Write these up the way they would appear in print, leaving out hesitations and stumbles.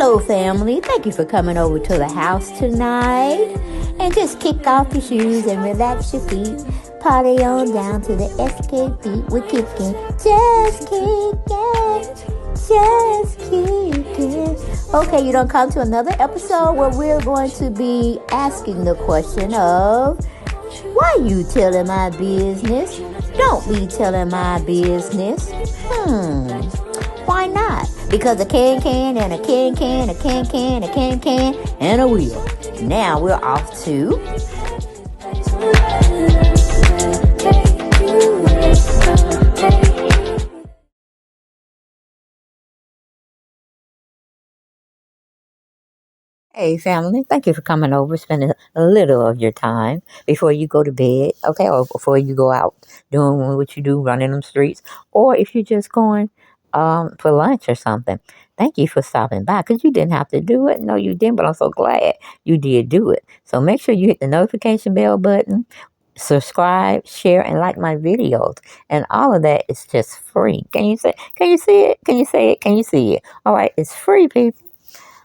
Hello, family. Thank you for coming over to the house tonight. And just kick off your shoes and relax your feet. Party on down to the SK beat. We're kicking. Just kicking. Just kicking. Okay, you don't come to another episode where we're going to be asking the question of, why you telling my business? Don't be telling my business. Why not? Because a can and a can, a can, and a wheel. Now we're off to... Hey, family. Thank you for coming over, spending a little of your time before you go to bed, okay? Or before you go out doing what you do, running them streets. Or if you're just going for lunch or something. Thank you for stopping by, because you didn't have to do it. No, you didn't, but I'm so glad you did do it. So make sure you hit the notification bell button, subscribe, share, and like my videos. And all of that is just free. Can you see it? Can you say it? Can you see it? All right, it's free, people.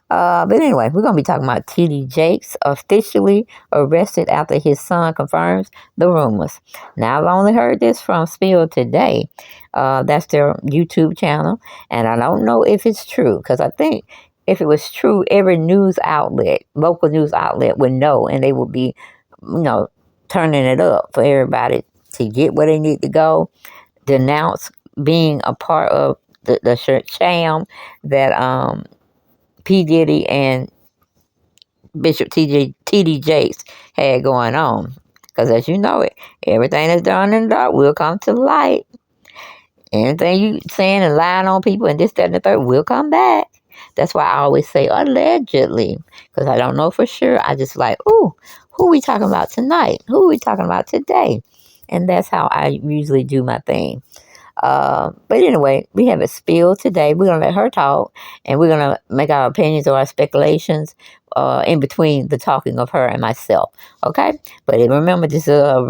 But anyway, we're going to be talking about T.D. Jakes officially arrested after his son confirms the rumors. Now, I've only heard this from Spill Today. That's their YouTube channel. And I don't know if it's true, because I think if it was true, every news outlet, local news outlet would know, and they would be, turning it up for everybody to get where they need to go, denounce being a part of the sham that P. Diddy and Bishop T.D. Jakes had going on. Because as you know it, everything that's done in the dark will come to light. Anything you saying and lying on people and this, that, and the third will come back. That's why I always say allegedly. Because I don't know for sure. I just like, ooh, who we talking about tonight? Who we talking about today? And that's how I usually do my thing. But anyway, we have a Spill today. We're going to let her talk, and we're going to make our opinions or our speculations in between the talking of her and myself. Okay? But remember, this is a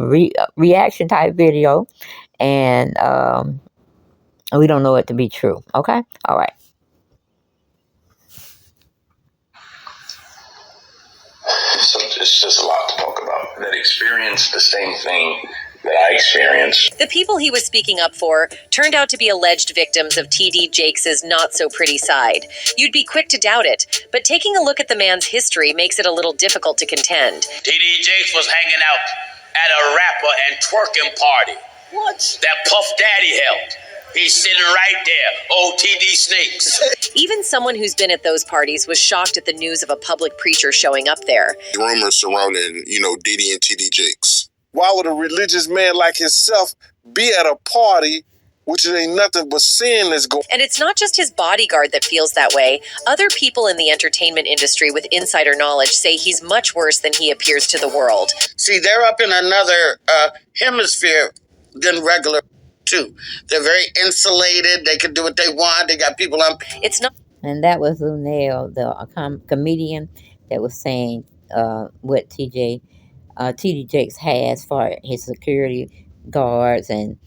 reaction type video, and we don't know it to be true. Okay? All right. So it's just a lot to talk about. That experienced the same thing that I experienced. The people he was speaking up for turned out to be alleged victims of T.D. Jakes' not-so-pretty side. You'd be quick to doubt it, but taking a look at the man's history makes it a little difficult to contend. T.D. Jakes was hanging out at a rapper and twerking party. What? That Puff Daddy held. He's sitting right there, old T.D. Snakes. Even someone who's been at those parties was shocked at the news of a public preacher showing up there. Rumors surrounding, Diddy and T.D. Jakes. Why would a religious man like himself be at a party, which ain't nothing but sin that's going? And it's not just his bodyguard that feels that way. Other people in the entertainment industry with insider knowledge say he's much worse than he appears to the world. See, they're up in another hemisphere than regular, too. They're very insulated. They can do what they want. They got people on. It's not. And that was Lunel, the comedian that was saying what T.D. Jakes has for his security guards and,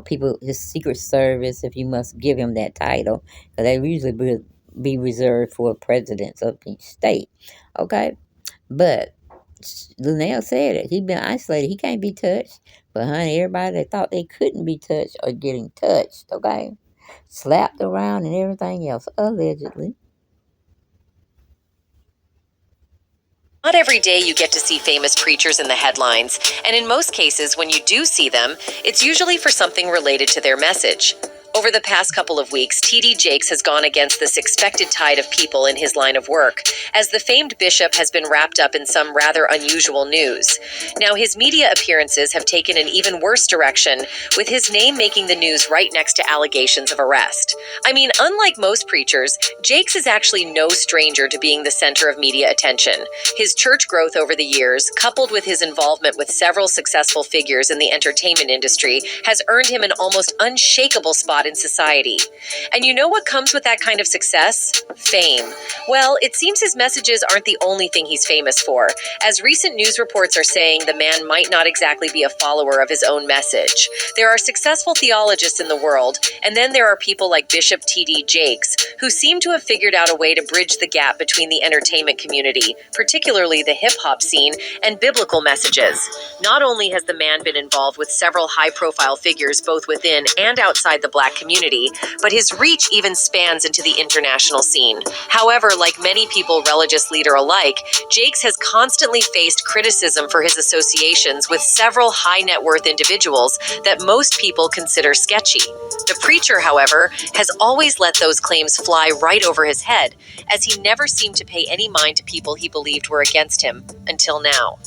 people, his Secret Service, if you must give him that title, because they usually be reserved for presidents of each state. Okay? But Lunel said it. He's been isolated. He can't be touched. But, honey, everybody that thought they couldn't be touched are getting touched. Okay? Slapped around and everything else, allegedly. Not every day you get to see famous preachers in the headlines, and in most cases, when you do see them, it's usually for something related to their message. Over the past couple of weeks, T.D. Jakes has gone against this expected tide of people in his line of work, as the famed bishop has been wrapped up in some rather unusual news. Now, his media appearances have taken an even worse direction, with his name making the news right next to allegations of arrest. I mean, unlike most preachers, Jakes is actually no stranger to being the center of media attention. His church growth over the years, coupled with his involvement with several successful figures in the entertainment industry, has earned him an almost unshakable spot spot in society. And you know what comes with that kind of success? Fame. Well, it seems his messages aren't the only thing he's famous for, as recent news reports are saying the man might not exactly be a follower of his own message. There are successful theologians in the world, and then there are people like Bishop T.D. Jakes, who seem to have figured out a way to bridge the gap between the entertainment community, particularly the hip-hop scene, and biblical messages. Not only has the man been involved with several high-profile figures both within and outside the Black community, but his reach even spans into the international scene. However, like many people, religious leader alike, Jakes has constantly faced criticism for his associations with several high-net-worth individuals that most people consider sketchy. The preacher, however, has always let those claims fly right over his head, as he never seemed to pay any mind to people he believed were against him, until now.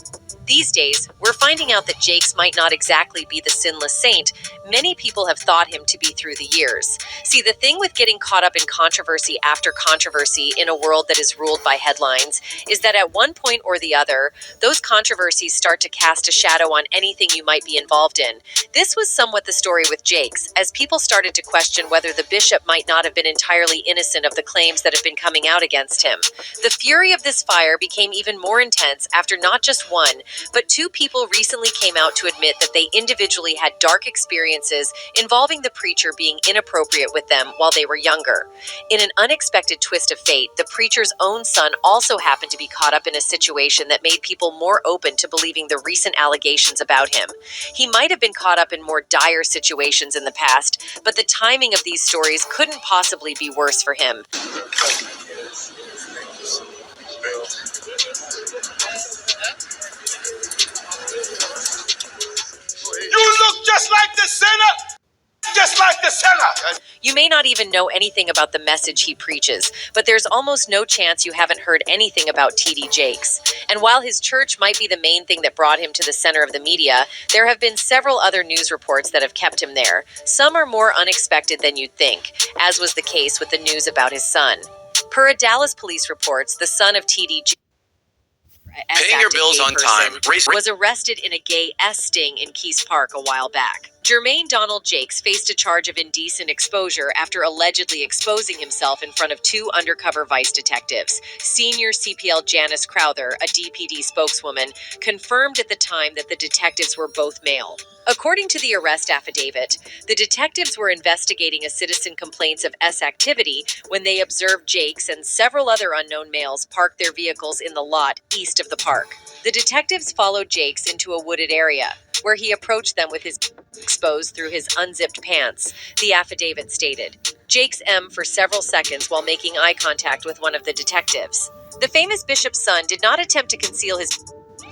These days, we're finding out that Jakes might not exactly be the sinless saint many people have thought him to be through the years. See, the thing with getting caught up in controversy after controversy in a world that is ruled by headlines is that at one point or the other, those controversies start to cast a shadow on anything you might be involved in. This was somewhat the story with Jakes, as people started to question whether the bishop might not have been entirely innocent of the claims that have been coming out against him. The fury of this fire became even more intense after not just one, but two people recently came out to admit that they individually had dark experiences involving the preacher being inappropriate with them while they were younger. In an unexpected twist of fate, the preacher's own son also happened to be caught up in a situation that made people more open to believing the recent allegations about him. He might have been caught up in more dire situations in the past, but the timing of these stories couldn't possibly be worse for him. You look just like the sinner! Just like the sinner! You may not even know anything about the message he preaches, but there's almost no chance you haven't heard anything about T.D. Jakes. And while his church might be the main thing that brought him to the center of the media, there have been several other news reports that have kept him there. Some are more unexpected than you'd think, as was the case with the news about his son. Per a Dallas police reports, the son of T.D. Jakes, paying your bills on time, was arrested in a gay sting in Keys Park a while back. Jermaine Donald Jakes faced a charge of indecent exposure after allegedly exposing himself in front of two undercover Vice detectives. Senior CPL Janice Crowther, a DPD spokeswoman, confirmed at the time that the detectives were both male. According to the arrest affidavit, the detectives were investigating a citizen complaints of S activity when they observed Jakes and several other unknown males park their vehicles in the lot east of the park. The detectives followed Jakes into a wooded area, where he approached them with his exposed through his unzipped pants, the affidavit stated. Jakes M for several seconds while making eye contact with one of the detectives. The famous bishop's son did not attempt to conceal his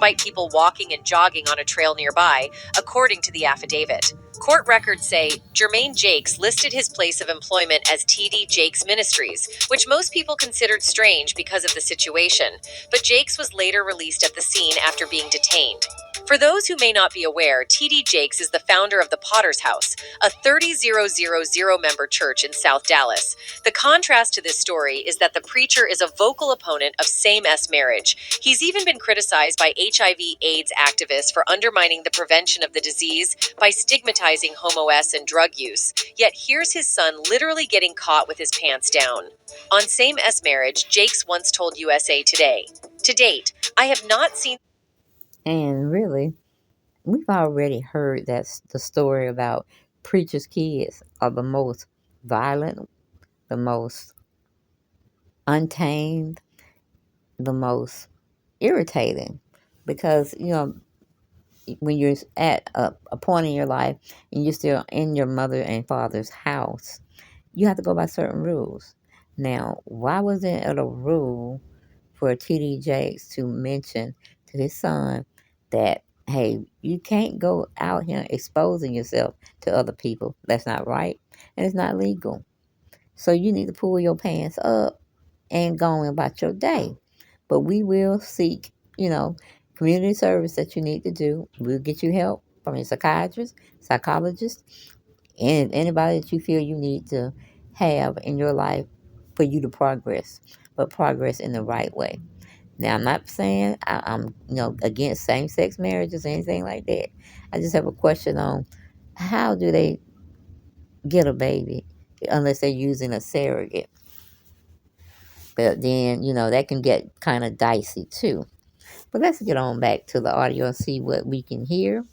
despite people walking and jogging on a trail nearby, according to the affidavit. Court records say Jermaine Jakes listed his place of employment as T.D. Jakes Ministries, which most people considered strange because of the situation, but Jakes was later released at the scene after being detained. For those who may not be aware, T.D. Jakes is the founder of the Potter's House, a 30,000-member church in South Dallas. The contrast to this story is that the preacher is a vocal opponent of same-sex marriage. He's even been criticized by HIV/AIDS activists for undermining the prevention of the disease by stigmatizing homo-s and drug use. Yet here's his son literally getting caught with his pants down. On same-sex marriage, Jakes once told USA Today, "To date, I have not seen..." And really, we've already heard the story about preachers' kids are the most violent, the most untamed, the most irritating. Because, when you're at a point in your life and you're still in your mother and father's house, you have to go by certain rules. Now, why wasn't it a rule for T.D. Jakes to mention to his son that, hey, you can't go out here exposing yourself to other people? That's not right, and it's not legal. So you need to pull your pants up and go on about your day. But we will seek, community service that you need to do. We'll get you help from a psychiatrist, psychologist, and anybody that you feel you need to have in your life for you to progress, but progress in the right way. Now, I'm not saying I'm against same-sex marriages or anything like that. I just have a question on how do they get a baby unless they're using a surrogate. But then, that can get kind of dicey too. But let's get on back to the audio and see what we can hear.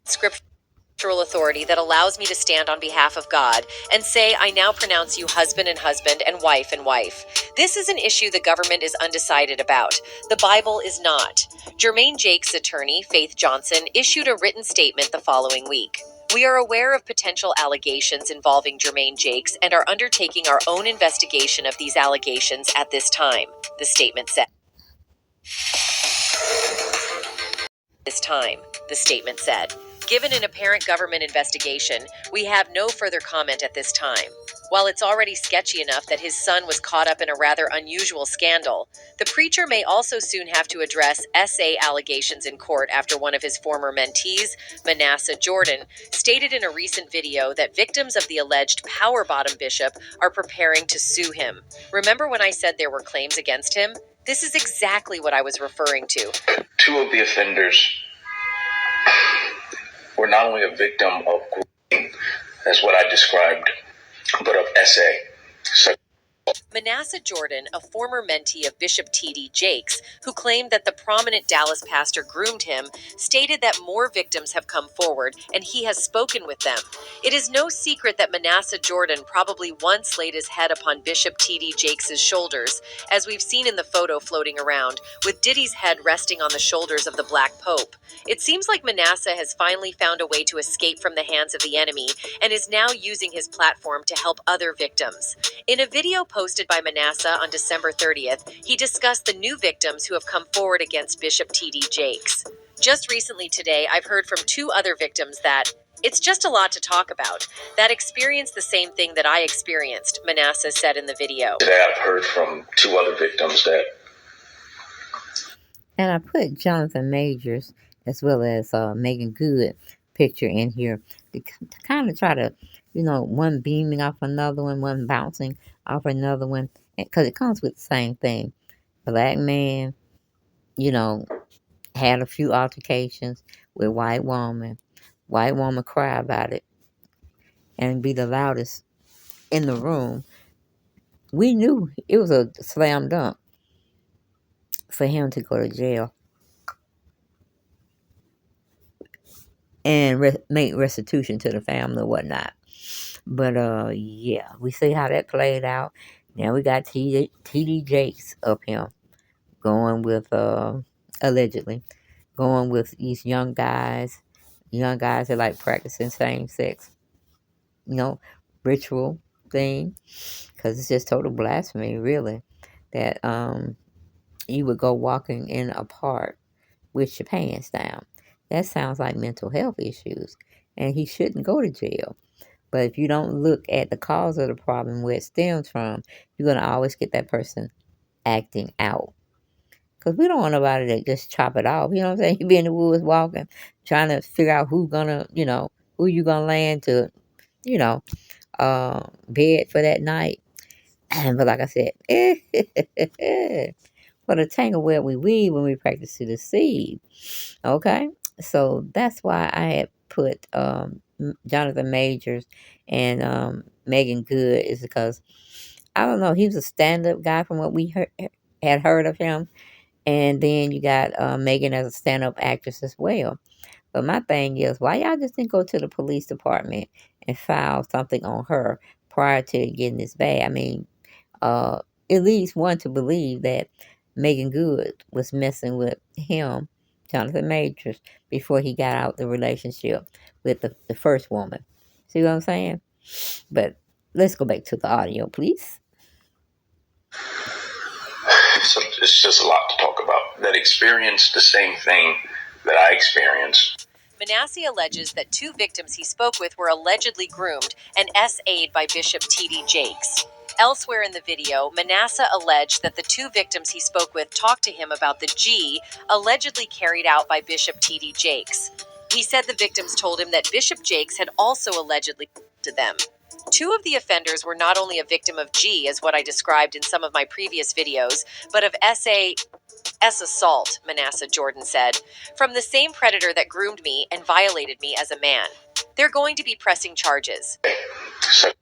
Scriptural authority that allows me to stand on behalf of God and say, I now pronounce you husband and husband and wife and wife. This is an issue the government is undecided about. The Bible is not. Jermaine Jake's attorney, Faith Johnson, issued a written statement the following week. We are aware of potential allegations involving Jermaine Jakes and are undertaking our own investigation of these allegations at this time, the statement said. Given an apparent government investigation, we have no further comment at this time. While it's already sketchy enough that his son was caught up in a rather unusual scandal, the preacher may also soon have to address SA allegations in court after one of his former mentees, Manasseh Jordan, stated in a recent video that victims of the alleged power bottom bishop are preparing to sue him. Remember when I said there were claims against him? This is exactly what I was referring to. Two of the offenders were not only a victim of grooming, that's what I described, but of SA. Manasseh Jordan, a former mentee of Bishop T.D. Jakes, who claimed that the prominent Dallas pastor groomed him, stated that more victims have come forward and he has spoken with them. It is no secret that Manasseh Jordan probably once laid his head upon Bishop T.D. Jakes' shoulders, as we've seen in the photo floating around, with Diddy's head resting on the shoulders of the Black Pope. It seems like Manasseh has finally found a way to escape from the hands of the enemy and is now using his platform to help other victims. In a video posted by Manasseh on December 30th, he discussed the new victims who have come forward against Bishop T.D. Jakes. Just recently today, I've heard from two other victims that, it's just a lot to talk about, that experienced the same thing that I experienced, Manasseh said in the video. Today I've heard from two other victims that... And I put Johnathan Majors as well as Megan Good picture in here to kind of try to, one beaming off another one bouncing off another one, because it comes with the same thing. Black man, had a few altercations with white woman. White woman cry about it and be the loudest in the room. We knew it was a slam dunk for him to go to jail and make restitution to the family or whatnot. But yeah, we see how that played out. Now we got T.D. Jakes up here going with allegedly going with these young guys that like practicing same sex, ritual thing, because it's just total blasphemy, really, that you would go walking in a park with your pants down. That sounds like mental health issues, and he shouldn't go to jail. But if you don't look at the cause of the problem, where it stems from, you're going to always get that person acting out. Because we don't want nobody to just chop it off. You know what I'm saying? You be in the woods walking, trying to figure out who you going to land to, bed for that night. But like I said, for the tangle where we weave when we practice to deceive. Okay? So that's why I had put Johnathan Majors and Megan Good, is because, I don't know, he was a stand-up guy from what we had heard of him. And then you got Megan as a stand-up actress as well. But my thing is, why y'all just didn't go to the police department and file something on her prior to getting this bad? I mean, at least one to believe that Megan Good was messing with him, Johnathan Majors, before he got out the relationship with the first woman. See what I'm saying? But let's go back to the audio, please. So it's just a lot to talk about. That experienced the same thing that I experienced. Manasseh alleges that two victims he spoke with were allegedly groomed and SA'd by Bishop T.D. Jakes. Elsewhere in the video, Manasseh alleged that the two victims he spoke with talked to him about the G allegedly carried out by Bishop T.D. Jakes. He said the victims told him that Bishop Jakes had also allegedly to them. Two of the offenders were not only a victim of G, as what I described in some of my previous videos, but of S assault, Manasseh Jordan said, from the same predator that groomed me and violated me as a man. They're going to be pressing charges. So,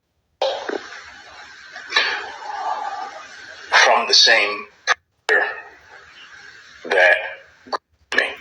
from the same that me.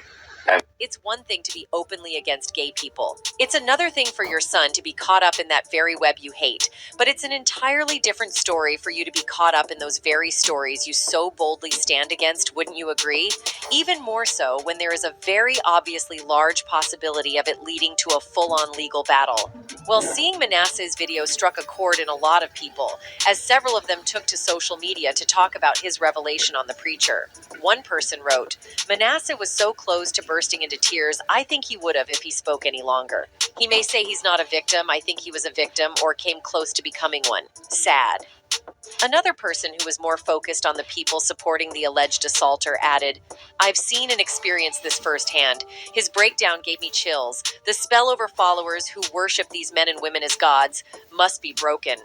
It's one thing to be openly against gay people. It's another thing for your son to be caught up in that very web you hate. But it's an entirely different story for you to be caught up in those very stories you so boldly stand against, wouldn't you agree? Even more so when there is a very obviously large possibility of it leading to a full-on legal battle. Well, seeing Manasseh's video struck a chord in a lot of people, as several of them took to social media to talk about his revelation on the preacher. One person wrote, "Manasseh was so close to bursting into tears, I think he would have if he spoke any longer. He may say he's not a victim, I think he was a victim, or came close to becoming one. Sad." Another person who was more focused on the people supporting the alleged assaulter added, "I've seen and experienced this firsthand. His breakdown gave me chills. The spell over followers who worship these men and women as gods must be broken."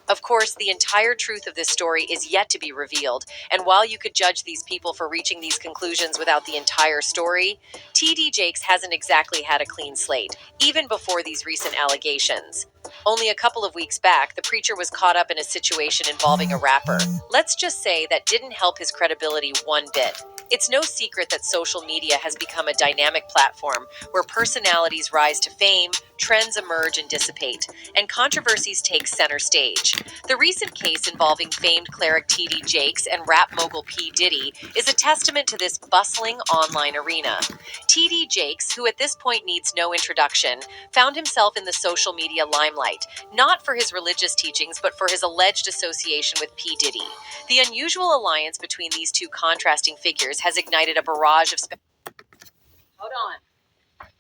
Of course, the entire truth of this story is yet to be revealed, and while you could judge these people for reaching these conclusions without the entire story, T.D. Jakes hasn't exactly had a clean slate, even before these recent allegations. Only a couple of weeks back, the preacher was caught up in a situation involving a rapper. Let's just say that didn't help his credibility one bit. It's no secret that social media has become a dynamic platform where personalities rise to fame, trends emerge and dissipate, and controversies take center stage. The recent case involving famed cleric T.D. Jakes and rap mogul P. Diddy is a testament to this bustling online arena. T.D. Jakes, who at this point needs no introduction, found himself in the social media limelight, not for his religious teachings, but for his alleged association with P. Diddy. The unusual alliance between these two contrasting figures has ignited a barrage of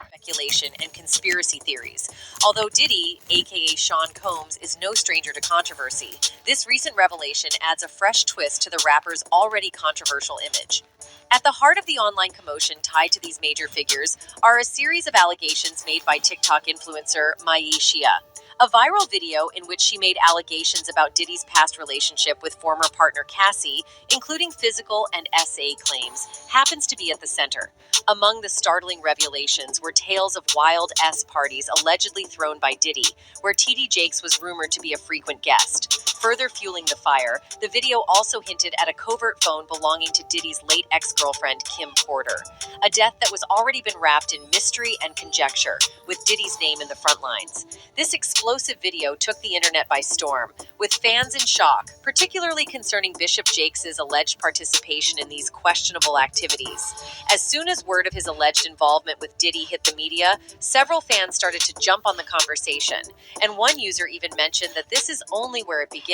speculation and conspiracy theories. Although Diddy, aka Sean Combs, is no stranger to controversy, this recent revelation adds a fresh twist to the rapper's already controversial image. At the heart of the online commotion tied to these major figures are a series of allegations made by TikTok influencer Mai Shia. A viral video in which she made allegations about Diddy's past relationship with former partner Cassie, including physical and SA claims, happens to be at the center. Among the startling revelations were tales of wild S parties allegedly thrown by Diddy, where T.D. Jakes was rumored to be a frequent guest. Further fueling the fire, the video also hinted at a covert phone belonging to Diddy's late ex-girlfriend Kim Porter, a death that was already been wrapped in mystery and conjecture, with Diddy's name in the front lines. This explosive video took the internet by storm, with fans in shock, particularly concerning Bishop Jakes' alleged participation in these questionable activities. As soon as word of his alleged involvement with Diddy hit the media, several fans started to jump on the conversation, and one user even mentioned that this is only where it begins.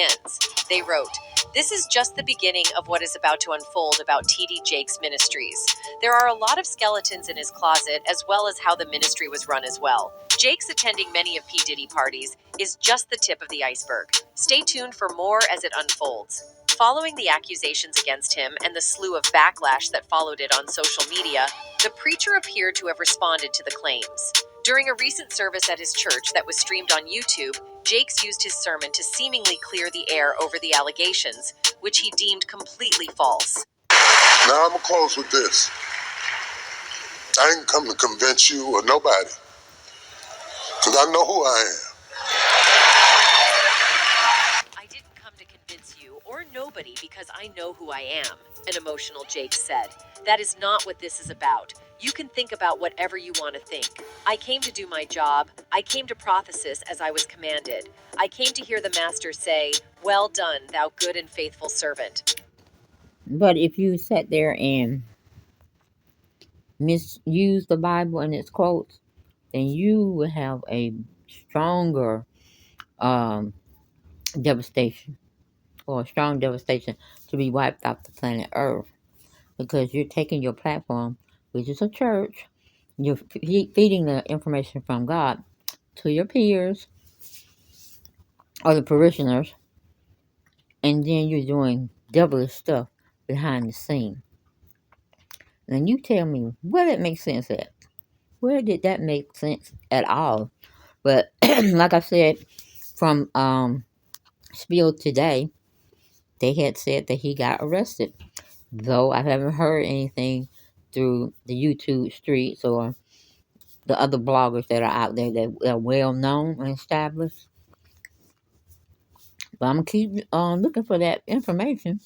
They wrote, "This is just the beginning of what is about to unfold about T.D. Jakes Ministries. There are a lot of skeletons in his closet, as well as how the ministry was run as well. Jakes attending many of P. Diddy parties is just the tip of the iceberg. Stay tuned for more as it unfolds." Following the accusations against him and the slew of backlash that followed it on social media, the preacher appeared to have responded to the claims. During a recent service at his church that was streamed on YouTube, Jakes used his sermon to seemingly clear the air over the allegations, which he deemed completely false. Now I'm going to close with this. I ain't come to convince you or nobody, because I know who I am. "I didn't come to convince you or nobody because I know who I am," an emotional Jakes said. "That is not what this is about. You can think about whatever you want to think. I came to do my job. I came to prothesis as I was commanded. I came to hear the Master say, 'Well done, thou good and faithful servant.'" But if you sat there and misuse the Bible and its quotes, then you will have a stronger um, devastation, or a strong devastation to be wiped off the planet Earth, because you're taking your platform, which is a church, you're feeding the information from God to your peers or the parishioners, and then you're doing devilish stuff behind the scene. And you tell me where that makes sense at. Where did that make sense at all? But like I said, from Spiel today, they had said that he got arrested. Though I haven't heard anything through the YouTube streets or the other bloggers that are out there that are well known and established. But I'm going to keep looking for that information,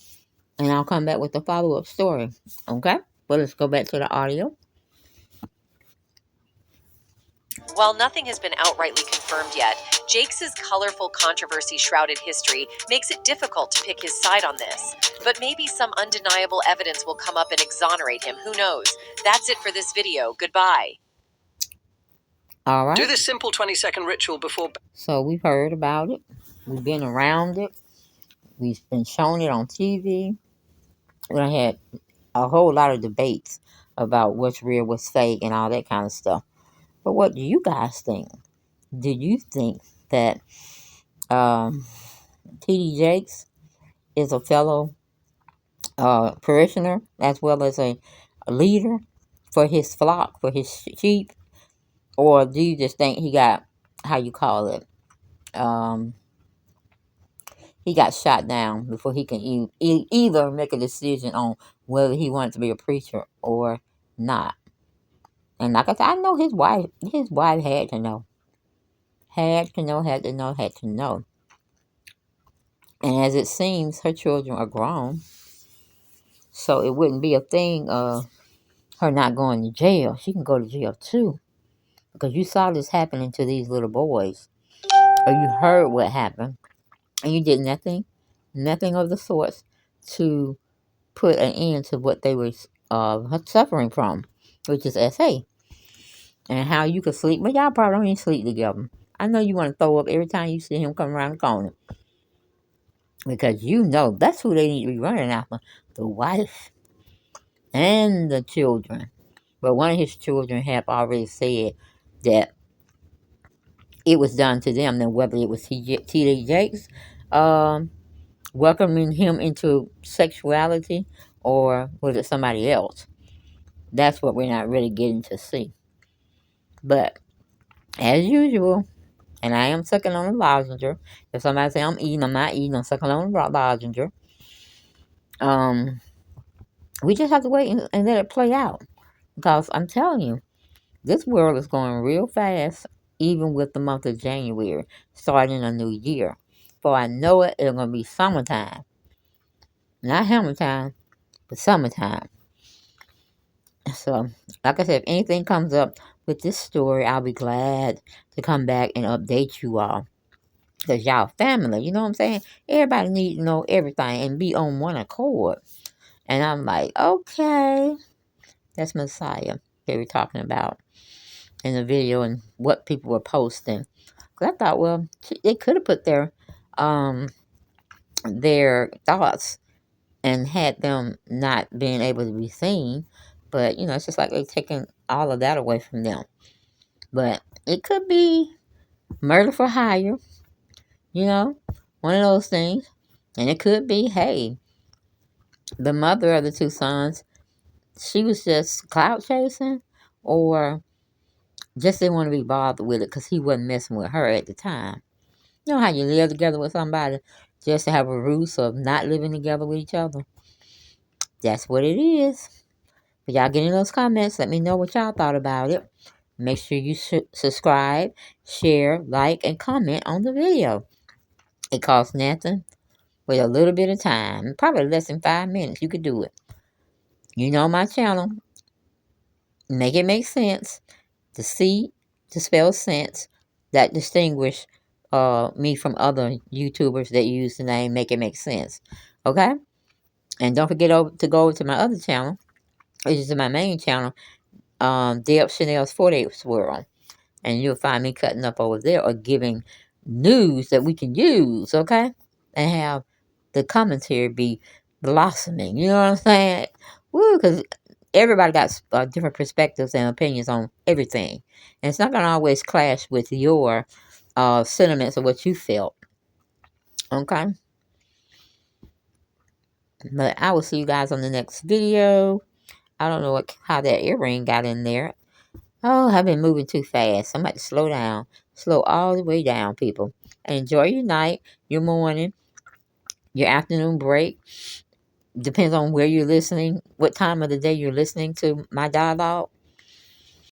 and I'll come back with a follow-up story. Okay? Well, let's go back to the audio. While nothing has been outrightly confirmed yet, Jake's colorful, controversy-shrouded history makes it difficult to pick his side on this. But maybe some undeniable evidence will come up and exonerate him. Who knows? That's it for this video. Goodbye. All right. Do this simple 20-second ritual before... So we've heard about it. We've been around it. We've been shown it on TV. We had a whole lot of debates about what's real, what's fake, and all that kind of stuff. But what do you guys think? Do you think that T.D. Jakes is a fellow parishioner as well as a leader for his flock, for his sheep? Or do you just think he got, how you call it, he got shot down before he can either make a decision on whether he wanted to be a preacher or not? And like I said, I know his wife had to know. Had to know. And as it seems, her children are grown. So it wouldn't be a thing of her not going to jail. She can go to jail too. Because you saw this happening to these little boys. Or you heard what happened. And you did nothing of the sorts to put an end to what they were suffering from, which is SA. And how you could sleep. But y'all probably don't even sleep together. I know you want to throw up every time you see him come around the corner. Because you know that's who they need to be running after. The wife and the children. But one of his children have already said that it was done to them. Now, whether it was T.D. Jakes welcoming him into sexuality or was it somebody else? That's what we're not really getting to see. But as usual, and I am sucking on a lozenge. If somebody say I'm eating, I'm not eating. I'm sucking on a lozenge. We just have to wait and let it play out. Because I'm telling you, this world is going real fast, even with the month of January, starting a new year. For I know it, it's going to be summertime. Not hammer time, but summertime. So, like I said, if anything comes up with this story, I'll be glad to come back and update you all. Because y'all family, you know what I'm saying? Everybody needs to know everything and be on one accord. And I'm like, okay, that's Messiah they were talking about in the video and what people were posting. Because I thought, well, they could have put their thoughts and had them not being able to be seen. But, it's just like they're taking all of that away from them. But it could be murder for hire, one of those things. And it could be, hey, the mother of the two sons, she was just clout chasing or just didn't want to be bothered with it because he wasn't messing with her at the time. You know how you live together with somebody just to have a ruse of not living together with each other? That's what it is. But y'all get in those comments. Let me know what y'all thought about it. Make sure you subscribe, share, like, and comment on the video. It costs nothing. With a little bit of time, probably less than 5 minutes, you could do it. You know my channel. Make it make sense. The C to spell sense. That distinguish me from other YouTubers that use the name Make It Make Sense. Okay? And don't forget to go over to my other channel, which is my main channel, Deb Chanel's 48th World. And you'll find me cutting up over there or giving news that we can use, okay? And have the commentary be blossoming. You know what I'm saying? Woo, because everybody got different perspectives and opinions on everything. And it's not going to always clash with your sentiments or what you felt. Okay? But I will see you guys on the next video. I don't know how that earring got in there. Oh, I've been moving too fast. I'm about to slow down. Slow all the way down, people. And enjoy your night, your morning, your afternoon break. Depends on where you're listening, what time of the day you're listening to my dialogue.